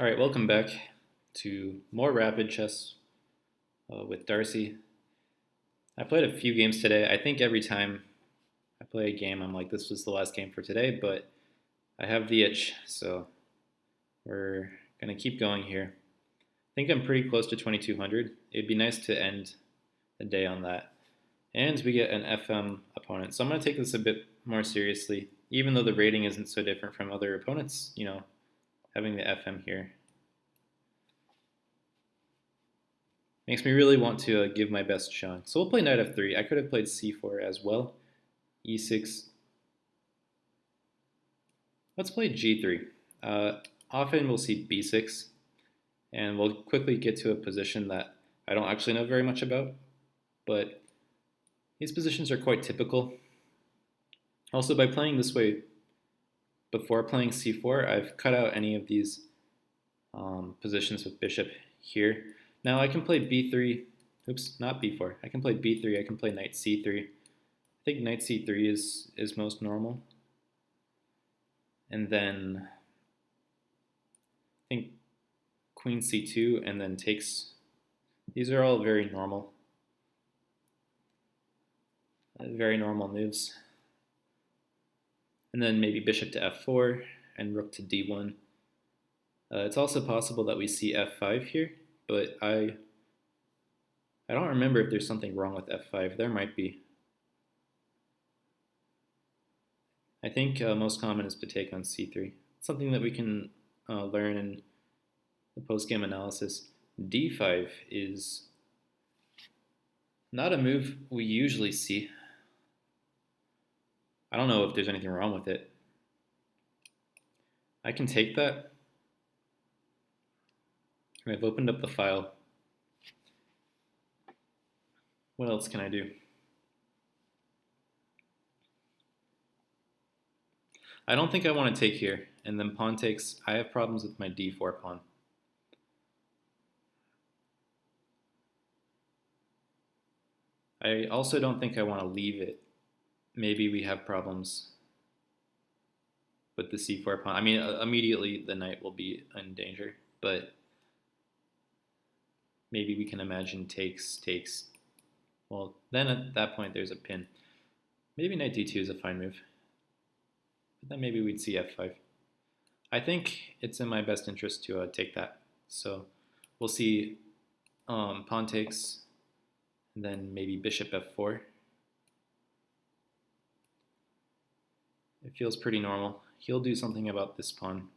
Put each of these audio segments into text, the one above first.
All right, welcome back to more rapid chess with Darcy. I played a few games today. I think every time I play a game, I'm like, this was the last game for today, but I have the itch, so we're going to keep going here. I think I'm pretty close to 2200. It'd be nice to end the day on that. And we get an FM opponent, so I'm going to take this a bit more seriously, even though the rating isn't so different from other opponents, having the FM here. Makes me really want to give my best showing. So we'll play knight f3. I could have played c4 as well. e6. Let's play g3. Often we'll see b6, and we'll quickly get to a position that I don't actually know very much about, but these positions are quite typical. Also, by playing this way before playing c4, I've cut out any of these positions with bishop here. Now I can play b3, oops, not b4. I can play b3, I can play knight c3. I think knight c3 is most normal. And then I think queen c2 and then takes. These are all very normal moves. And then maybe bishop to f4 and rook to d1. It's also possible that we see f5 here, but I don't remember if there's something wrong with f5. There might be. I think most common is to take on c3. It's something that we can learn in the post-game analysis. d5 is not a move we usually see. I don't know if there's anything wrong with it. I can take that. I've opened up the file. What else can I do? I don't think I want to take here, and then pawn takes. I have problems with my d4 pawn. I also don't think I want to leave it. Maybe we have problems with the c4 pawn. I mean, immediately the knight will be in danger, but maybe we can imagine takes. Well, then at that point there's a pin. Maybe knight d2 is a fine move. But then maybe we'd see f5. I think it's in my best interest to take that. So we'll see pawn takes, and then maybe bishop f4. It feels pretty normal. He'll do something about this pawn.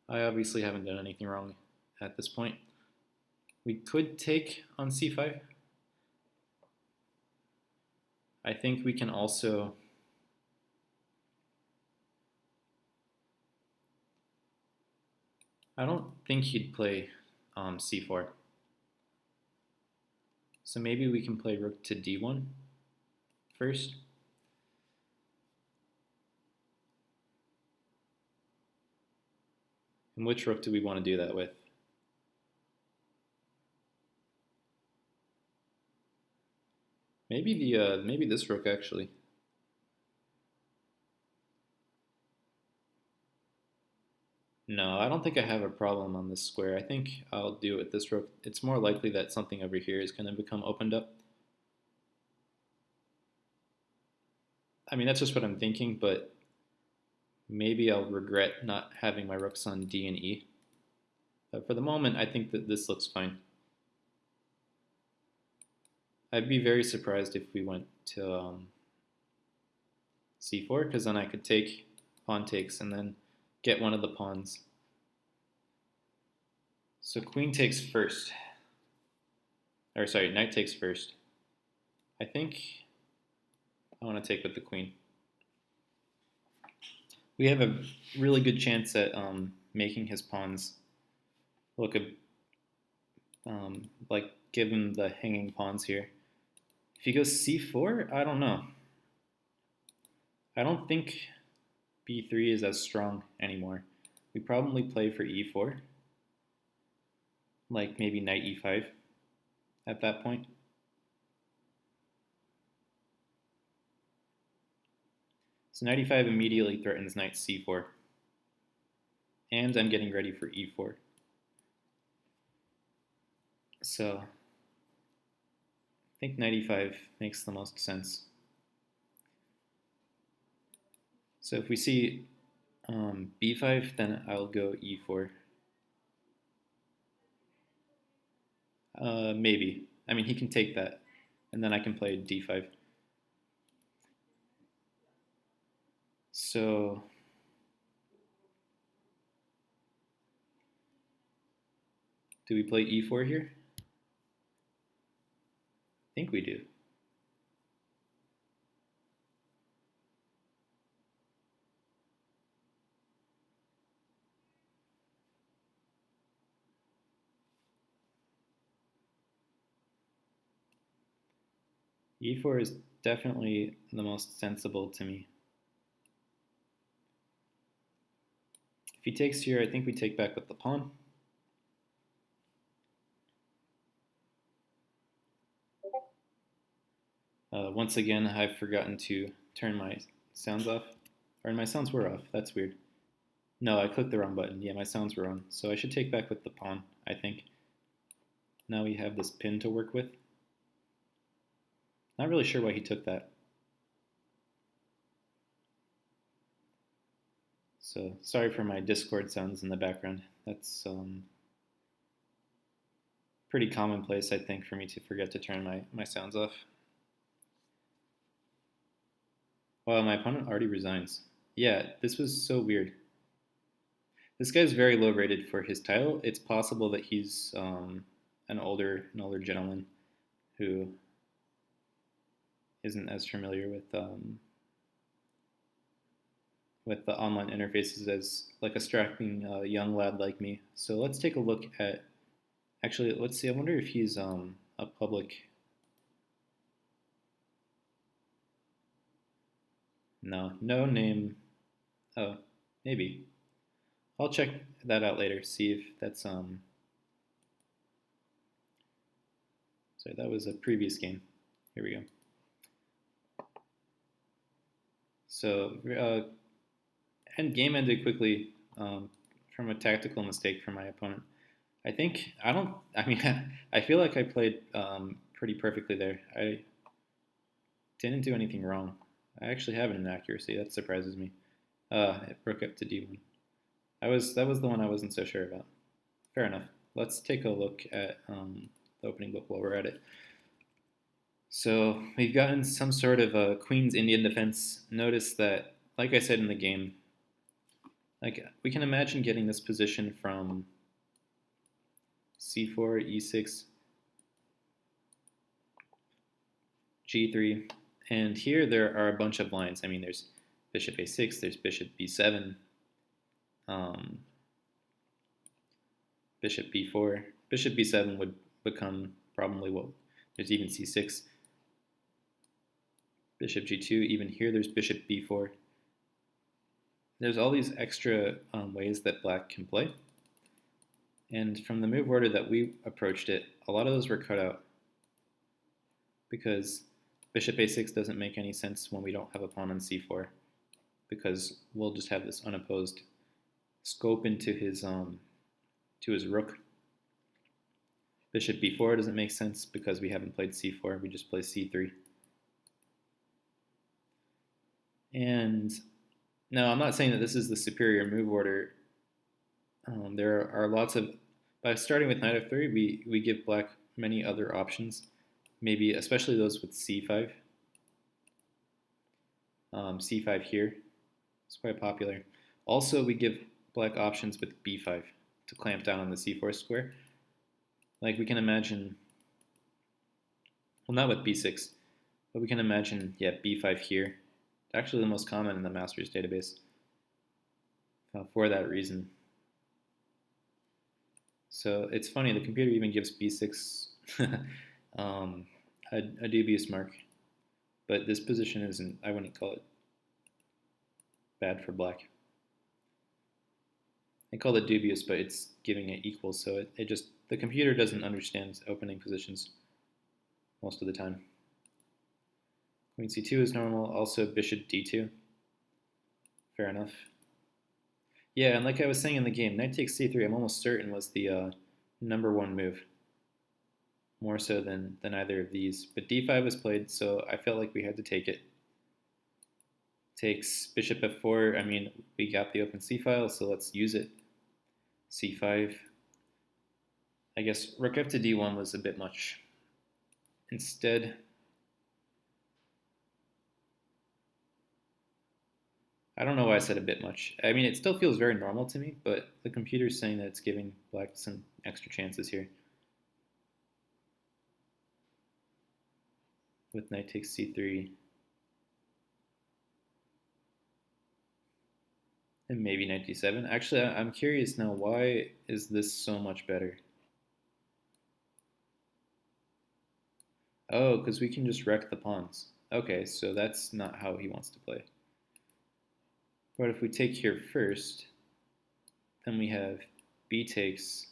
I obviously haven't done anything wrong at this point. We could take on c5. I think we can also I don't think he'd play c4. So maybe we can play rook to d1 first. And which rook do we want to do that with? Maybe this rook actually. No, I don't think I have a problem on this square. I think I'll do it with this rook. It's more likely that something over here is going to become opened up. I mean, that's just what I'm thinking, but maybe I'll regret not having my rooks on d and e. But for the moment, I think that this looks fine. I'd be very surprised if we went to c4, because then I could take pawn takes and then get one of the pawns. So queen takes first. Or sorry, knight takes first. I think I want to take with the queen. We have a really good chance at making his pawns look like give him the hanging pawns here. If he goes c4, I don't know. I don't think b3 is as strong anymore. We probably play for e4, like maybe knight e5 at that point. So 95 immediately threatens knight c4. And I'm getting ready for e4. So I think 95 makes the most sense. So if we see b5, then I'll go e4. Maybe. I mean, he can take that, and then I can play d5. So do we play e4 here? I think we do. e4 is definitely the most sensible to me. If he takes here, I think we take back with the pawn. Once again, I've forgotten to turn my sounds off. Or my sounds were off. That's weird. No, I clicked the wrong button. Yeah, my sounds were on. So I should take back with the pawn, I think. Now we have this pin to work with. Not really sure why he took that. So sorry for my Discord sounds in the background. That's pretty commonplace, I think, for me to forget to turn my sounds off. Wow, my opponent already resigns. Yeah, this was so weird. This guy's very low rated for his title. It's possible that he's an older gentleman who isn't as familiar with the online interfaces as like a strapping young lad like me. So let's take a look at. Actually, let's see. I wonder if he's a public. No name. Oh, maybe. I'll check that out later. See if that's Sorry, that was a previous game. Here we go. So and game ended quickly from a tactical mistake from my opponent. I think I don't. I mean, I feel like I played pretty perfectly there. I didn't do anything wrong. I actually have an inaccuracy. That surprises me. It broke up to d1. That was the one I wasn't so sure about. Fair enough. Let's take a look at the opening book while we're at it. So we've gotten some sort of a Queen's Indian defense. Notice that, like I said in the game, like we can imagine getting this position from c4, e6, g3, and here there are a bunch of lines. I mean, there's bishop a6, there's bishop b7, bishop b4. Bishop b7 would become probably, well, there's even c6. Bishop g2, even here there's bishop b4. There's all these extra ways that black can play. And from the move order that we approached it, a lot of those were cut out because bishop a6 doesn't make any sense when we don't have a pawn on c4 because we'll just have this unopposed scope into his rook. Bishop b4 doesn't make sense because we haven't played c4, we just play c3. And now I'm not saying that this is the superior move order. There are lots of, by starting with knight f3, we give black many other options, maybe especially those with c5. C5 here is quite popular. Also, we give black options with b5 to clamp down on the c4 square. Like we can imagine, well, not with b6, but we can imagine, yeah, b5 here. It's actually the most common in the master's database for that reason. So it's funny, the computer even gives b6 a dubious mark, but this position isn't, I wouldn't call it bad for black. I call it dubious, but it's giving it equal, so it just, the computer doesn't understand opening positions most of the time. Queen c2 is normal, also bishop d2. Fair enough. Yeah, and like I was saying in the game, knight takes c3, I'm almost certain was the number one move, more so than either of these. But d5 was played, so I felt like we had to take it. Takes bishop f4. I mean, we got the open c file, so let's use it. c5. I guess rook f to d1 was a bit much. Instead, I don't know why I said a bit much. I mean, it still feels very normal to me, but the computer's saying that it's giving black some extra chances here. With knight takes c3. And maybe knight d7. Actually, I'm curious now, why is this so much better? Oh, because we can just wreck the pawns. Okay, so that's not how he wants to play. But if we take here first, then we have b takes.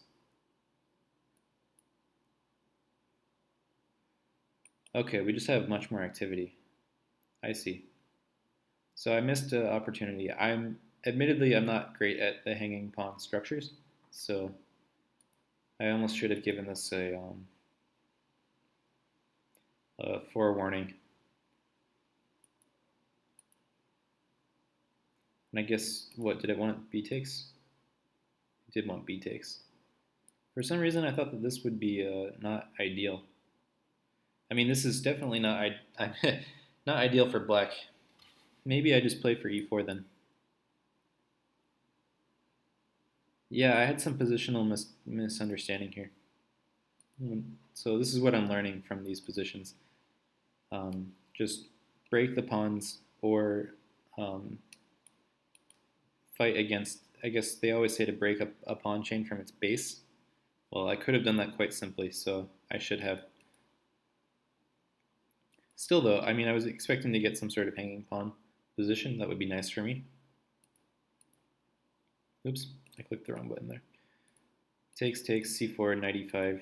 Okay, we just have much more activity. I see. So I missed an opportunity. Admittedly, I'm not great at the hanging pawn structures, so I almost should have given this a forewarning. And I guess, what, did it want b takes? It did want b takes. For some reason, I thought that this would be not ideal. I mean, this is definitely not not ideal for black. Maybe I just play for e4 then. Yeah, I had some positional misunderstanding here. So this is what I'm learning from these positions. Just break the pawns or fight against, I guess they always say to break up a pawn chain from its base. Well, I could have done that quite simply, so I should have. Still though, I mean, I was expecting to get some sort of hanging pawn position. That would be nice for me. Oops, I clicked the wrong button there. Takes, c4, knight e5.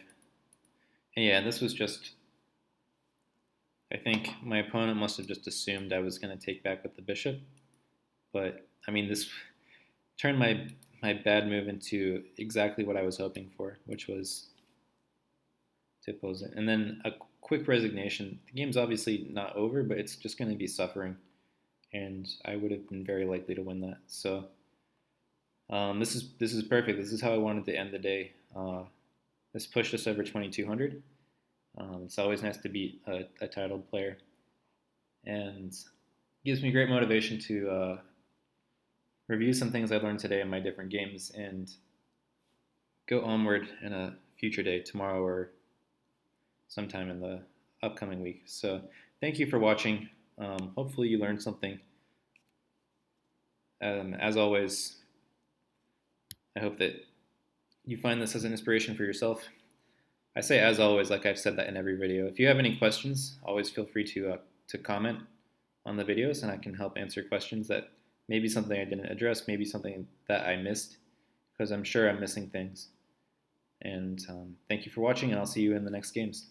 And yeah, this was just, I think my opponent must have just assumed I was going to take back with the bishop. But, I mean, this turned my bad move into exactly what I was hoping for, which was to oppose it. And then a quick resignation. The game's obviously not over, but it's just going to be suffering. And I would have been very likely to win that. So this is perfect. This is how I wanted to end the day. This pushed us over 2,200. It's always nice to beat a titled player, and gives me great motivation to review some things I learned today in my different games and go onward in a future day, tomorrow or sometime in the upcoming week. So thank you for watching. Hopefully you learned something. As always, I hope that you find this as an inspiration for yourself. I say as always, like I've said that in every video. If you have any questions, always feel free to comment on the videos, and I can help answer questions that maybe something I didn't address, maybe something that I missed, because I'm sure I'm missing things. And thank you for watching, and I'll see you in the next games.